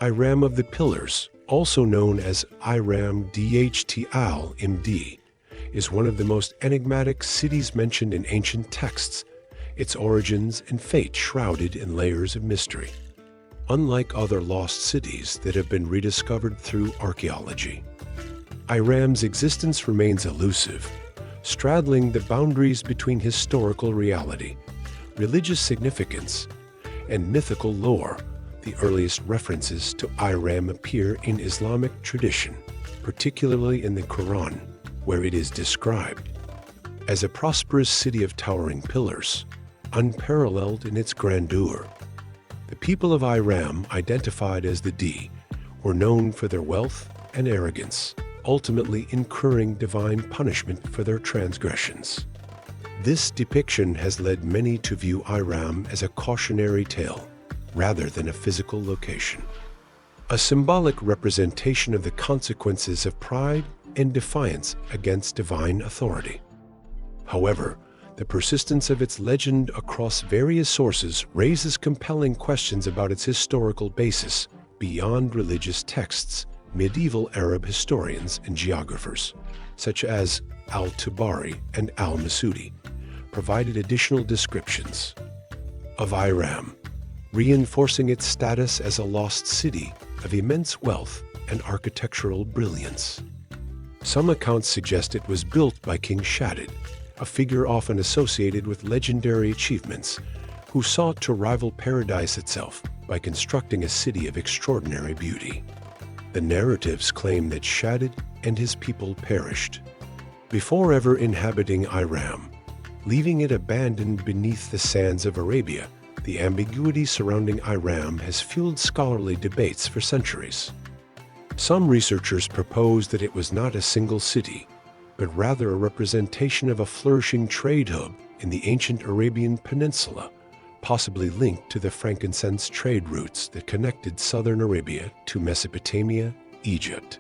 Iram of the Pillars, also known as Iram Dht Md, is one of the most enigmatic cities mentioned in ancient texts, its origins and fate shrouded in layers of mystery. Unlike other lost cities that have been rediscovered through archaeology, Iram's existence remains elusive, straddling the boundaries between historical reality, religious significance, and mythical lore. The earliest references to Iram appear in Islamic tradition, particularly in the Quran, where it is described as a prosperous city of towering pillars, unparalleled in its grandeur. The people of Iram, identified as the D, were known for their wealth and arrogance, ultimately incurring divine punishment for their transgressions. This depiction has led many to view Iram as a cautionary tale, rather than a physical location, a symbolic representation of the consequences of pride and defiance against divine authority. However, the persistence of its legend across various sources raises compelling questions about its historical basis. Beyond religious texts, medieval Arab historians and geographers, such as al-Tabari and al-Masudi, provided additional descriptions of Iram, reinforcing its status as a lost city of immense wealth and architectural brilliance. Some accounts suggest it was built by King Shaddad, a figure often associated with legendary achievements, who sought to rival paradise itself by constructing a city of extraordinary beauty. The narratives claim that Shaddad and his people perished before ever inhabiting Iram, leaving it abandoned beneath the sands of Arabia. The ambiguity surrounding Iram has fueled scholarly debates for centuries. Some researchers propose that it was not a single city, but rather a representation of a flourishing trade hub in the ancient Arabian Peninsula, possibly linked to the frankincense trade routes that connected southern Arabia to Mesopotamia, Egypt,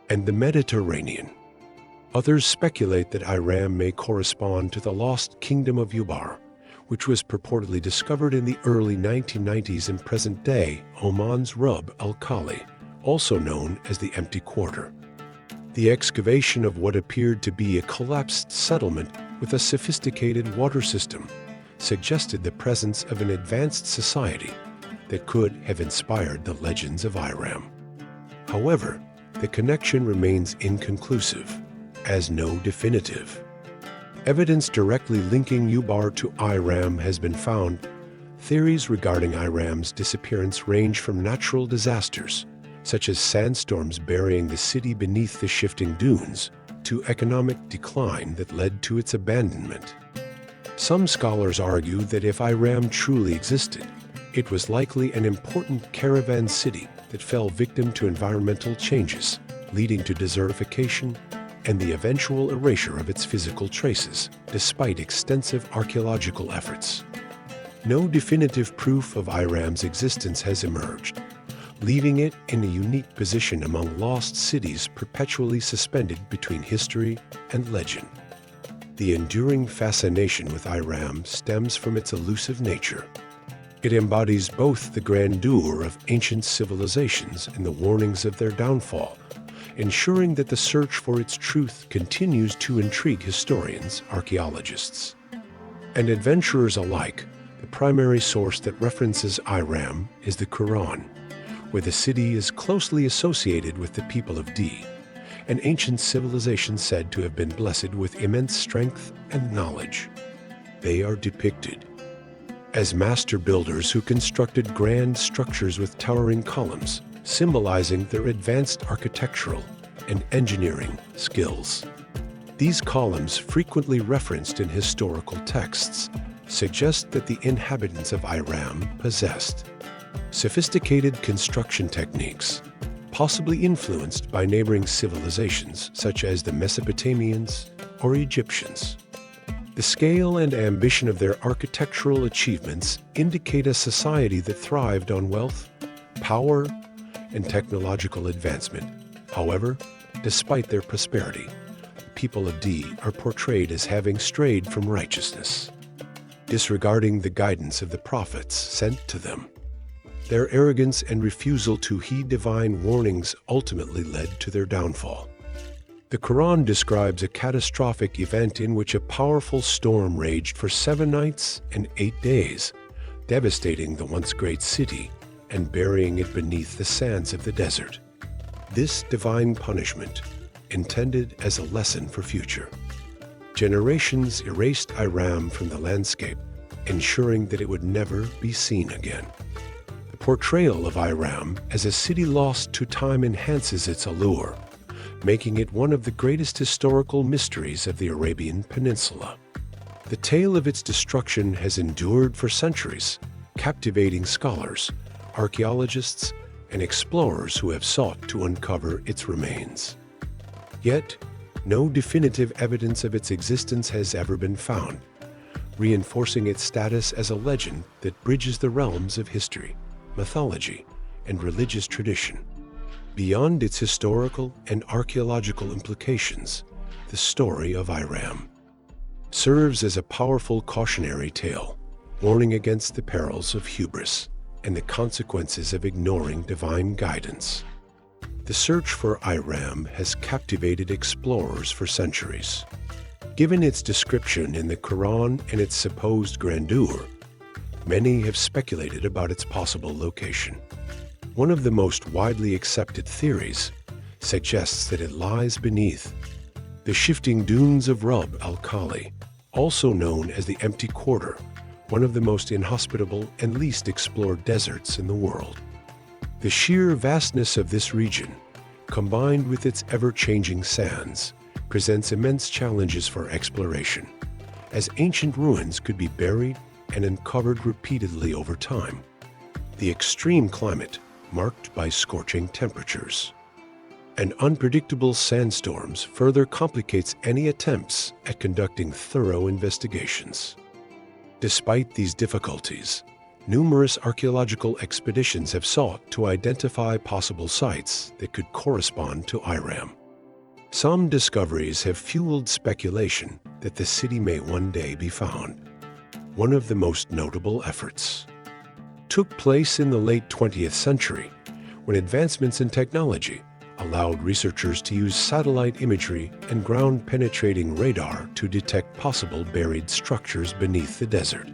and the Mediterranean. Others speculate that Iram may correspond to the lost kingdom of Ubar, which was purportedly discovered in the early 1990s in present-day Oman's Rub al-Khali, also known as the Empty Quarter. The excavation of what appeared to be a collapsed settlement with a sophisticated water system suggested the presence of an advanced society that could have inspired the legends of Iram. However, the connection remains inconclusive, as no definitive evidence directly linking Ubar to Iram has been found. Theories regarding Iram's disappearance range from natural disasters, such as sandstorms burying the city beneath the shifting dunes, to economic decline that led to its abandonment. Some scholars argue that if Iram truly existed, it was likely an important caravan city that fell victim to environmental changes, leading to desertification and the eventual erasure of its physical traces, despite extensive archaeological efforts. No definitive proof of Iram's existence has emerged, leaving it in a unique position among lost cities perpetually suspended between history and legend. The enduring fascination with Iram stems from its elusive nature. It embodies both the grandeur of ancient civilizations and the warnings of their downfall, ensuring that the search for its truth continues to intrigue historians, archaeologists, and adventurers alike. The primary source that references Iram is the Quran, where the city is closely associated with the people of D, an ancient civilization said to have been blessed with immense strength and knowledge. They are depicted as master builders who constructed grand structures with towering columns, symbolizing their advanced architectural and engineering skills. These columns, frequently referenced in historical texts, suggest that the inhabitants of Iram possessed sophisticated construction techniques, possibly influenced by neighboring civilizations such as the Mesopotamians or Egyptians. The scale and ambition of their architectural achievements indicate a society that thrived on wealth, power, and technological advancement. However, despite their prosperity, the people of D are portrayed as having strayed from righteousness, disregarding the guidance of the prophets sent to them. Their arrogance and refusal to heed divine warnings ultimately led to their downfall. The Quran describes a catastrophic event in which a powerful storm raged for 7 nights and 8 days, devastating the once great city and burying it beneath the sands of the desert. This divine punishment, intended as a lesson for future generations, erased Iram from the landscape, ensuring that it would never be seen again. The portrayal of Iram as a city lost to time enhances its allure, making it one of the greatest historical mysteries of the Arabian Peninsula. The tale of its destruction has endured for centuries, captivating scholars, archaeologists, and explorers who have sought to uncover its remains. Yet, no definitive evidence of its existence has ever been found, reinforcing its status as a legend that bridges the realms of history, mythology, and religious tradition. Beyond its historical and archaeological implications, the story of Iram serves as a powerful cautionary tale, warning against the perils of hubris and the consequences of ignoring divine guidance. The search for Iram has captivated explorers for centuries. Given its description in the Quran and its supposed grandeur, many have speculated about its possible location. One of the most widely accepted theories suggests that it lies beneath the shifting dunes of Rub al-Khali, also known as the Empty Quarter, one of the most inhospitable and least explored deserts in the world. The sheer vastness of this region, combined with its ever-changing sands, presents immense challenges for exploration, as ancient ruins could be buried and uncovered repeatedly over time. The extreme climate, marked by scorching temperatures and unpredictable sandstorms, further complicates any attempts at conducting thorough investigations. Despite these difficulties, numerous archaeological expeditions have sought to identify possible sites that could correspond to Iram. Some discoveries have fueled speculation that the city may one day be found. One of the most notable efforts took place in the late 20th century, when advancements in technology allowed researchers to use satellite imagery and ground-penetrating radar to detect possible buried structures beneath the desert.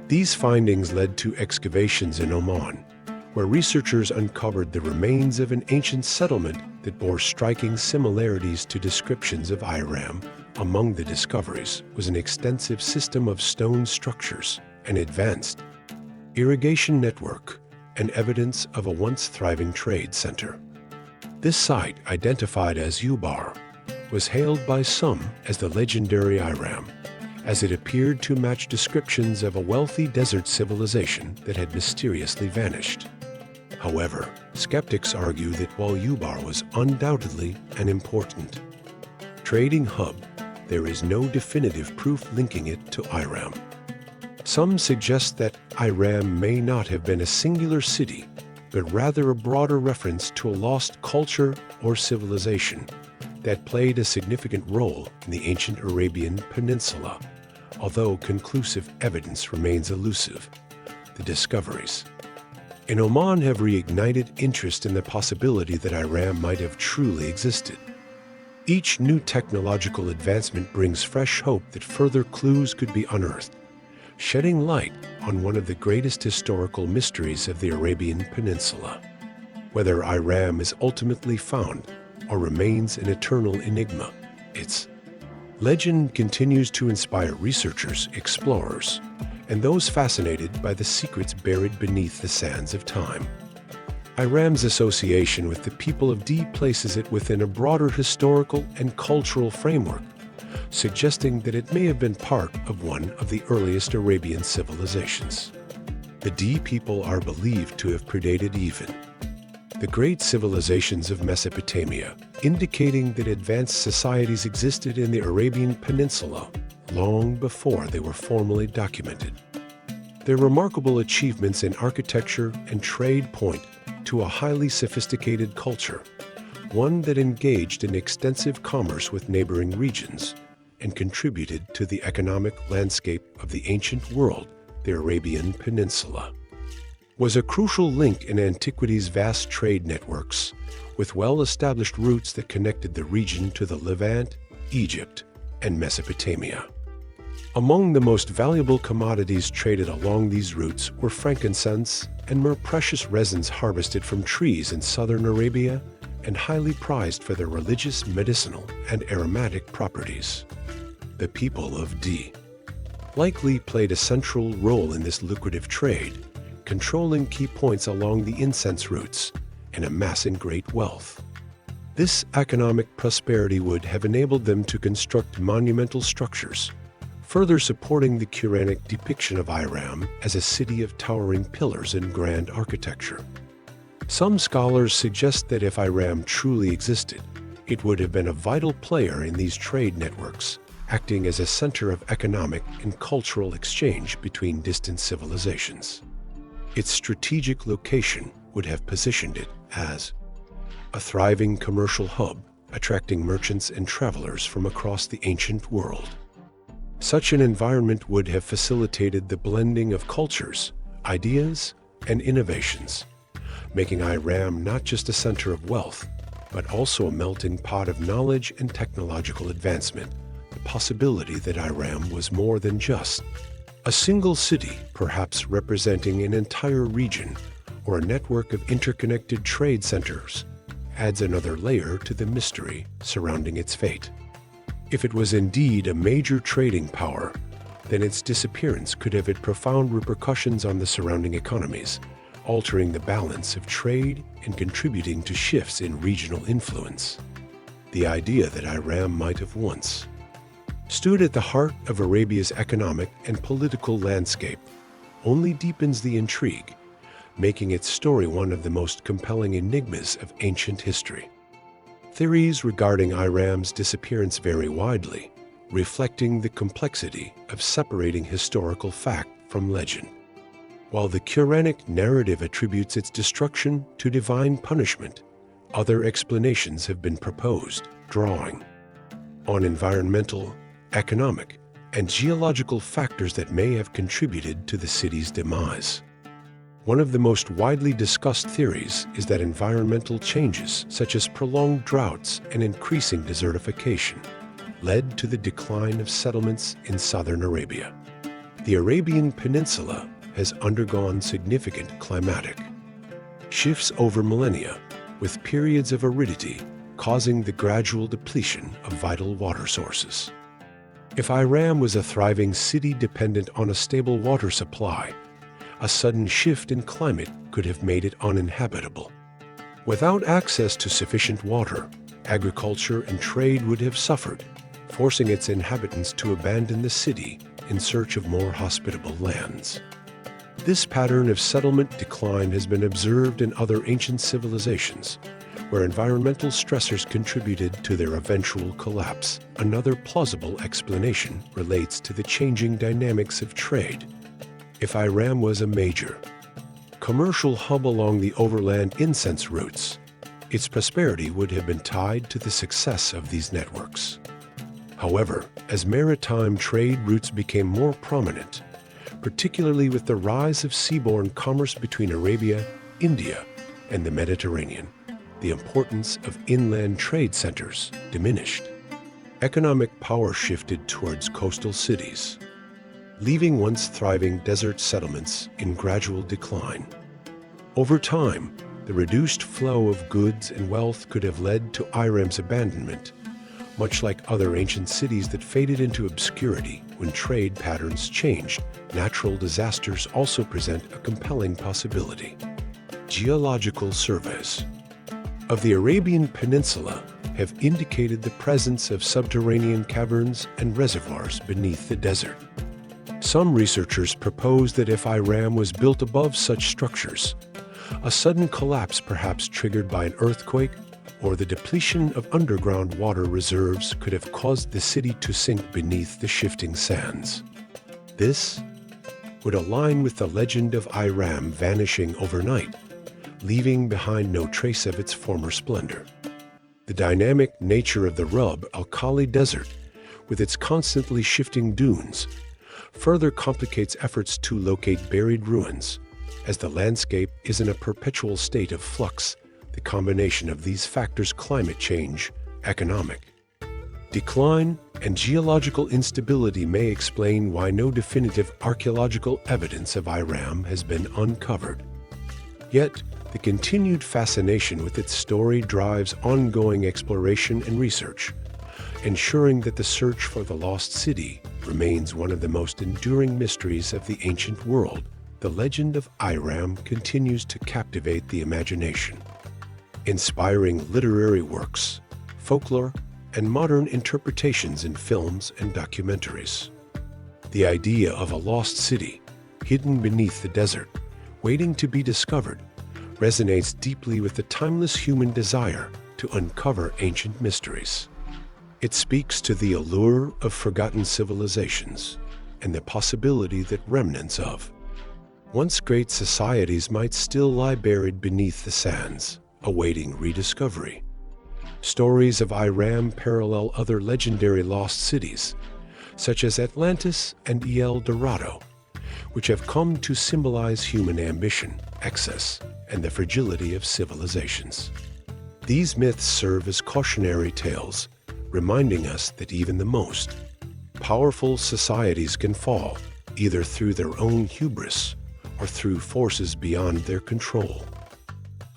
These findings led to excavations in Oman, where researchers uncovered the remains of an ancient settlement that bore striking similarities to descriptions of Iram. Among the discoveries was an extensive system of stone structures, an advanced irrigation network, and evidence of a once thriving trade center. This site, identified as Ubar, was hailed by some as the legendary Iram, as it appeared to match descriptions of a wealthy desert civilization that had mysteriously vanished. However, skeptics argue that while Ubar was undoubtedly an important trading hub, there is no definitive proof linking it to Iram. Some suggest that Iram may not have been a singular city, but rather a broader reference to a lost culture or civilization that played a significant role in the ancient Arabian Peninsula. Although conclusive evidence remains elusive, the discoveries in Oman have reignited interest in the possibility that Iram might have truly existed. Each new technological advancement brings fresh hope that further clues could be unearthed, shedding light on one of the greatest historical mysteries of the Arabian Peninsula. Whether Iram is ultimately found or remains an eternal enigma, its legend continues to inspire researchers, explorers, and those fascinated by the secrets buried beneath the sands of time. Iram's association with the people of D places it within a broader historical and cultural framework, suggesting that it may have been part of one of the earliest Arabian civilizations. The D people are believed to have predated even the great civilizations of Mesopotamia, indicating that advanced societies existed in the Arabian Peninsula long before they were formally documented. Their remarkable achievements in architecture and trade point to a highly sophisticated culture, one that engaged in extensive commerce with neighboring regions and contributed to the economic landscape of the ancient world, the Arabian Peninsula. was a crucial link in antiquity's vast trade networks, with well-established routes that connected the region to the Levant, Egypt, and Mesopotamia. Among the most valuable commodities traded along these routes were frankincense and more precious resins harvested from trees in southern Arabia and highly prized for their religious, medicinal, and aromatic properties. The people of D likely played a central role in this lucrative trade, controlling key points along the incense routes and amassing great wealth. This economic prosperity would have enabled them to construct monumental structures, further supporting the Quranic depiction of Iram as a city of towering pillars and grand architecture. Some scholars suggest that if Iram truly existed, it would have been a vital player in these trade networks, acting as a center of economic and cultural exchange between distant civilizations. Its strategic location would have positioned it as a thriving commercial hub, attracting merchants and travelers from across the ancient world. Such an environment would have facilitated the blending of cultures, ideas, and innovations, making Iram not just a center of wealth, but also a melting pot of knowledge and technological advancement. The possibility that Iram was more than just a single city, perhaps representing an entire region or a network of interconnected trade centers, adds another layer to the mystery surrounding its fate. If it was indeed a major trading power, then its disappearance could have had profound repercussions on the surrounding economies, altering the balance of trade and contributing to shifts in regional influence. The idea that Iram might have once stood at the heart of Arabia's economic and political landscape only deepens the intrigue, making its story one of the most compelling enigmas of ancient history. Theories regarding Iram's disappearance vary widely, reflecting the complexity of separating historical fact from legend. While the Quranic narrative attributes its destruction to divine punishment, other explanations have been proposed, drawing on environmental, economic, and geological factors that may have contributed to the city's demise. One of the most widely discussed theories is that environmental changes, such as prolonged droughts and increasing desertification, led to the decline of settlements in southern Arabia. The Arabian Peninsula has undergone significant climatic shifts over millennia, with periods of aridity causing the gradual depletion of vital water sources. If Iram was a thriving city dependent on a stable water supply, a sudden shift in climate could have made it uninhabitable. Without access to sufficient water, agriculture and trade would have suffered, forcing its inhabitants to abandon the city in search of more hospitable lands. This pattern of settlement decline has been observed in other ancient civilizations, where environmental stressors contributed to their eventual collapse. Another plausible explanation relates to the changing dynamics of trade. If Iram was a major commercial hub along the overland incense routes, its prosperity would have been tied to the success of these networks. However, as maritime trade routes became more prominent, particularly with the rise of seaborne commerce between Arabia, India, and the Mediterranean, the importance of inland trade centers diminished. Economic power shifted towards coastal cities, leaving once thriving desert settlements in gradual decline. Over time, the reduced flow of goods and wealth could have led to Iram's abandonment, much like other ancient cities that faded into obscurity when trade patterns changed. Natural disasters also present a compelling possibility. Geological surveys of the Arabian Peninsula have indicated the presence of subterranean caverns and reservoirs beneath the desert. Some researchers propose that if Iram was built above such structures, a sudden collapse perhaps triggered by an earthquake or the depletion of underground water reserves could have caused the city to sink beneath the shifting sands. This would align with the legend of Iram vanishing overnight, leaving behind no trace of its former splendor. The dynamic nature of the Rub al-Khali Desert, with its constantly shifting dunes, further complicates efforts to locate buried ruins, As the landscape is in a perpetual state of flux, the combination of these factors, climate change, economic decline, and geological instability, may explain why no definitive archaeological evidence of Iram has been uncovered. Yet, the continued fascination with its story drives ongoing exploration and research, ensuring that the search for the lost city remains one of the most enduring mysteries of the ancient world. The legend of Iram continues to captivate the imagination, inspiring literary works, folklore, and modern interpretations in films and documentaries. The idea of a lost city, hidden beneath the desert, waiting to be discovered, resonates deeply with the timeless human desire to uncover ancient mysteries. It speaks to the allure of forgotten civilizations and the possibility that remnants of once great societies might still lie buried beneath the sands, awaiting rediscovery. Stories of Iram parallel other legendary lost cities, such as Atlantis and El Dorado, which have come to symbolize human ambition, excess, and the fragility of civilizations. These myths serve as cautionary tales, reminding us that even the most powerful societies can fall, either through their own hubris or through forces beyond their control.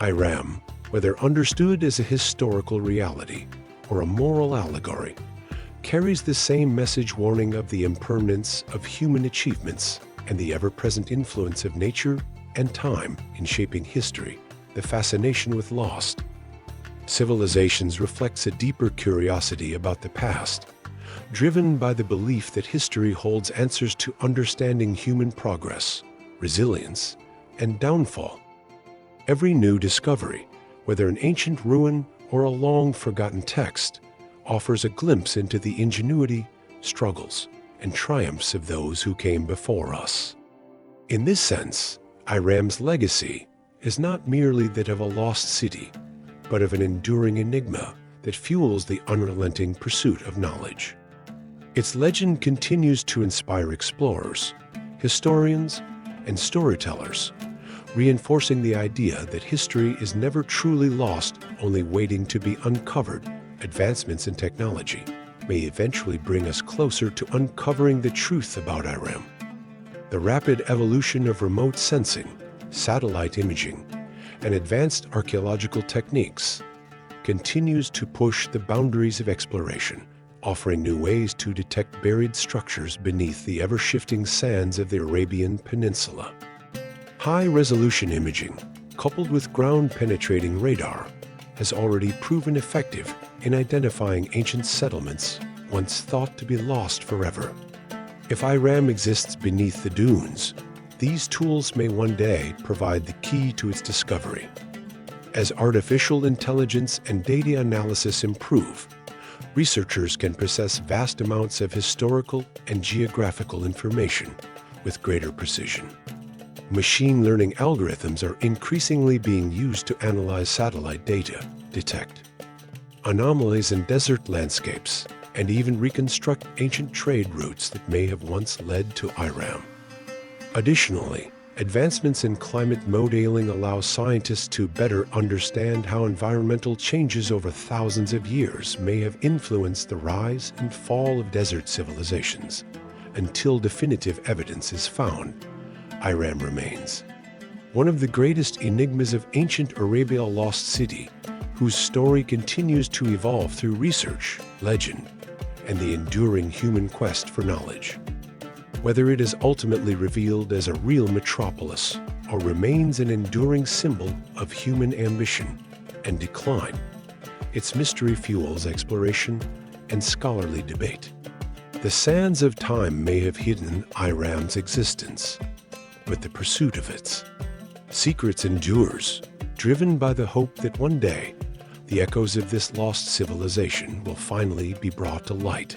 Iram, whether understood as a historical reality or a moral allegory, carries the same message, warning of the impermanence of human achievements and the ever-present influence of nature and time in shaping history. The fascination with lost civilizations reflects a deeper curiosity about the past, driven by the belief that history holds answers to understanding human progress, resilience, and downfall. Every new discovery, whether an ancient ruin or a long-forgotten text, offers a glimpse into the ingenuity, struggles, and triumphs of those who came before us. In this sense, Iram's legacy is not merely that of a lost city, but of an enduring enigma that fuels the unrelenting pursuit of knowledge. Its legend continues to inspire explorers, historians, and storytellers, reinforcing the idea that history is never truly lost, only waiting to be uncovered. Advancements in technology may eventually bring us closer to uncovering the truth about Iram. The rapid evolution of remote sensing, satellite imaging, and advanced archaeological techniques continues to push the boundaries of exploration, offering new ways to detect buried structures beneath the ever-shifting sands of the Arabian Peninsula. High-resolution imaging, coupled with ground-penetrating radar, has already proven effective in identifying ancient settlements once thought to be lost forever. If Iram exists beneath the dunes, these tools may one day provide the key to its discovery. As artificial intelligence and data analysis improve, researchers can process vast amounts of historical and geographical information with greater precision. Machine learning algorithms are increasingly being used to analyze satellite data, detect anomalies in desert landscapes, and even reconstruct ancient trade routes that may have once led to Iram. Additionally, advancements in climate modeling allow scientists to better understand how environmental changes over thousands of years may have influenced the rise and fall of desert civilizations. Until definitive evidence is found, Iram remains one of the greatest enigmas of ancient Arabia, a lost city whose story continues to evolve through research, legend, and the enduring human quest for knowledge. Whether it is ultimately revealed as a real metropolis or remains an enduring symbol of human ambition and decline, its mystery fuels exploration and scholarly debate. The sands of time may have hidden Iram's existence, but the pursuit of its secrets endures, driven by the hope that one day the echoes of this lost civilization will finally be brought to light.